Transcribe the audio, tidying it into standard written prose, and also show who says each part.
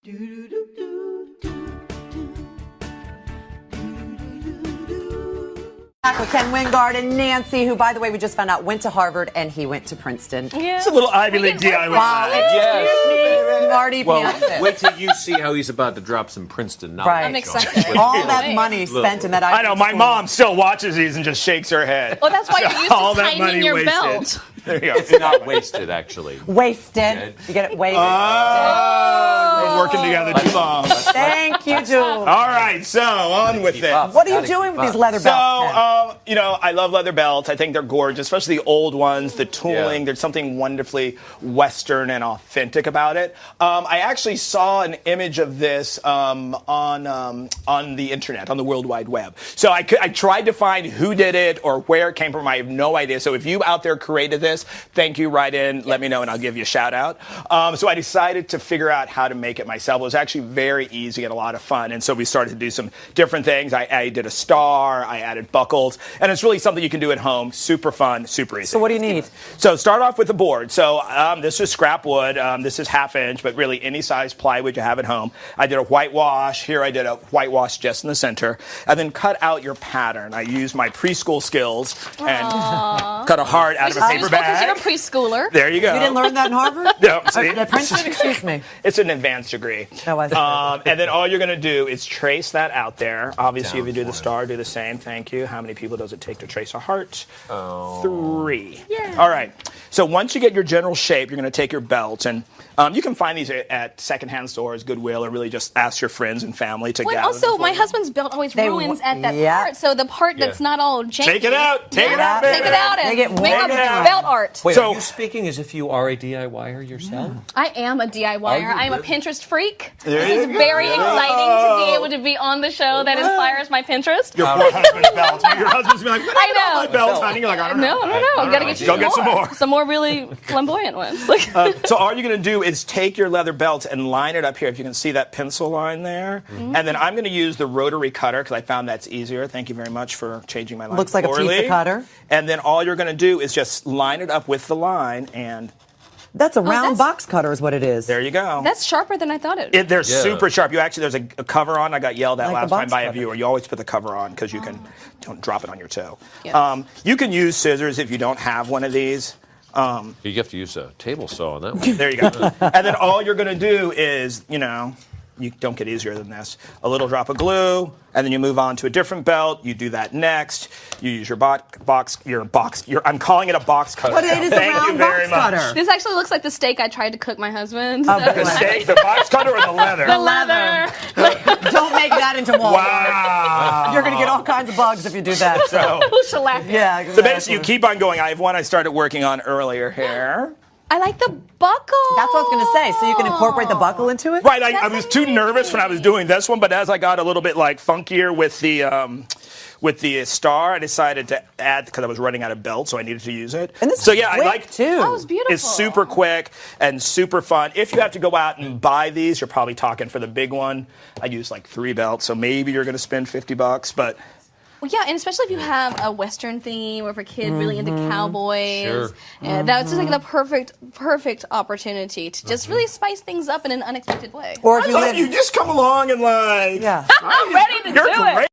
Speaker 1: Back with Ken Wingard and Nancy, who, by the way, we just found out went to Harvard and he went to Princeton.
Speaker 2: Yeah. It's a little Ivy League DIY.
Speaker 1: Wow, excuse me, Marty Piancis.
Speaker 3: Wait till you see how he's about to drop some Princeton knowledge.
Speaker 1: Right.
Speaker 2: I'm excited.
Speaker 1: All that money spent in that Ivy
Speaker 2: I know,
Speaker 1: League
Speaker 2: my
Speaker 1: school.
Speaker 2: mom still watches these and just shakes her head.
Speaker 4: Well, that's why you're used
Speaker 2: All
Speaker 4: to
Speaker 2: that money
Speaker 4: tightening your
Speaker 2: wasted.
Speaker 4: belt.
Speaker 2: There you go.
Speaker 3: It's not wasted, actually.
Speaker 1: Wasted. You get it wasted.
Speaker 2: We're working together too long.
Speaker 1: Thank you, Jules.
Speaker 2: All right, so on with it.
Speaker 1: What are you doing with these leather belts?
Speaker 2: So, I love leather belts. I think they're gorgeous, especially the old ones, the tooling.
Speaker 3: Yeah.
Speaker 2: There's something wonderfully Western and authentic about it. I actually saw an image of this on the internet, on the World Wide Web. So I tried to find who did it or where it came from. I have no idea. So if you out there created this, thank you. Write in, let me know, and I'll give you a shout out. So I decided to figure out how to make it myself. It was actually very easy and a lot of fun. And so we started to do some different things. I did a star. I added buckles. And it's really something you can do at home. Super fun, super easy.
Speaker 1: So what do you need?
Speaker 2: So start off with the board. So this is scrap wood. This is 1/2 inch, but really any size plywood you have at home. I did a whitewash. Here I did a whitewash just in the center. And then cut out your pattern. I used my preschool skills and cut a heart out of a paper bag.
Speaker 4: Because you're a preschooler.
Speaker 2: There you go.
Speaker 1: You didn't learn that in Harvard?
Speaker 2: No, see?
Speaker 1: At Princeton? Excuse me.
Speaker 2: It's an advanced degree.
Speaker 1: No, I
Speaker 2: And then all you're going to do is trace that out there. Obviously, if you do the
Speaker 3: one.
Speaker 2: star, do the same. Thank you. How many people does it take to trace a heart?
Speaker 3: Oh.
Speaker 2: 3. Yeah. All right. So once you get your general shape, you're going to take your belt. And you can find these at secondhand stores, Goodwill, or really just ask your friends and family to
Speaker 4: Well,
Speaker 2: gather.
Speaker 4: also,
Speaker 2: them for
Speaker 4: my
Speaker 2: you.
Speaker 4: husband's belt always ruins at that part. So the part that's not all janky.
Speaker 2: Take it out. Take it out, baby.
Speaker 4: Take it out and
Speaker 1: Make it
Speaker 4: make
Speaker 1: work.
Speaker 4: a belt art.
Speaker 3: Wait,
Speaker 2: So-
Speaker 3: are you speaking as if you are a DIYer yourself?
Speaker 4: I am a DIYer. I am a
Speaker 3: really?
Speaker 4: Pinterest freak.
Speaker 2: There
Speaker 4: This
Speaker 2: you
Speaker 4: is
Speaker 2: go.
Speaker 4: very exciting to be able to be on the show that inspires my Pinterest.
Speaker 2: Your poor husband's belt. Your husband's be like, what
Speaker 4: I
Speaker 2: about
Speaker 4: know.
Speaker 2: my belt, honey? You're like, I don't know.
Speaker 4: No. Gotta get you
Speaker 2: Go get some more.
Speaker 4: Some more really flamboyant ones.
Speaker 2: So all you're going to do is take your leather belt and line it up here. If you can see that pencil line there.
Speaker 4: Mm-hmm.
Speaker 2: And then I'm going to use the rotary cutter because I found that's easier. Thank you very much for changing my line.
Speaker 1: Looks like a
Speaker 2: poorly.
Speaker 1: pizza cutter.
Speaker 2: And then all you're going to do is just line it up with the line, and
Speaker 1: That's a round
Speaker 4: that's-
Speaker 1: box cutter is what it is.
Speaker 2: there you go.
Speaker 4: That's sharper than I thought it would.
Speaker 2: They're
Speaker 3: Yeah.
Speaker 2: super sharp. There's a cover on. I got yelled at
Speaker 1: Like
Speaker 2: last
Speaker 1: the box
Speaker 2: time by a
Speaker 1: cutter.
Speaker 2: viewer. You always put the cover on because don't drop it on your toe.
Speaker 4: Yes.
Speaker 2: You can use scissors if you don't have one of these.
Speaker 3: You have to use a table saw on that one.
Speaker 2: There you go. And then all you're going to do is, you don't get easier than this. A little drop of glue, and then you move on to a different belt. You do that next. You use your I'm calling it a box cutter.
Speaker 1: But it is a
Speaker 2: Thank you
Speaker 1: round
Speaker 2: very
Speaker 1: box
Speaker 2: much.
Speaker 1: cutter.
Speaker 4: This actually looks like the steak I tried to cook my husband.
Speaker 2: The steak, the box cutter, or the leather?
Speaker 4: The leather.
Speaker 1: Don't make that into Walmart.
Speaker 2: Wow.
Speaker 1: You're going to get all kinds of bugs if you do that.
Speaker 2: So,
Speaker 4: Shellac.
Speaker 1: yeah, exactly.
Speaker 2: so basically, you keep on going. I have one I started working on earlier here.
Speaker 4: I like the buckle.
Speaker 1: That's what I was going to say. So you can incorporate the buckle into it?
Speaker 2: Right, I was too nervous when I was doing this one, but as I got a little bit funkier with the star, I decided to add, because I was running out of belt, so I needed to use it.
Speaker 1: And this
Speaker 2: so
Speaker 1: is
Speaker 2: yeah,
Speaker 1: quick,
Speaker 2: I like
Speaker 1: too.
Speaker 4: That was beautiful.
Speaker 2: It's super quick and super fun. If you have to go out and buy these, you're probably talking for the big one. I use 3 belts, so maybe you're going to spend $50, but.
Speaker 4: Well, yeah, and especially if you have a Western theme or if a kid really into cowboys.
Speaker 3: Sure.
Speaker 4: That's just the perfect opportunity to just really spice things up in an unexpected way.
Speaker 1: Or if you
Speaker 2: I thought
Speaker 1: live...
Speaker 2: you just come along and
Speaker 1: Yeah.
Speaker 4: I'm ready to
Speaker 2: you're
Speaker 4: do it.
Speaker 2: great.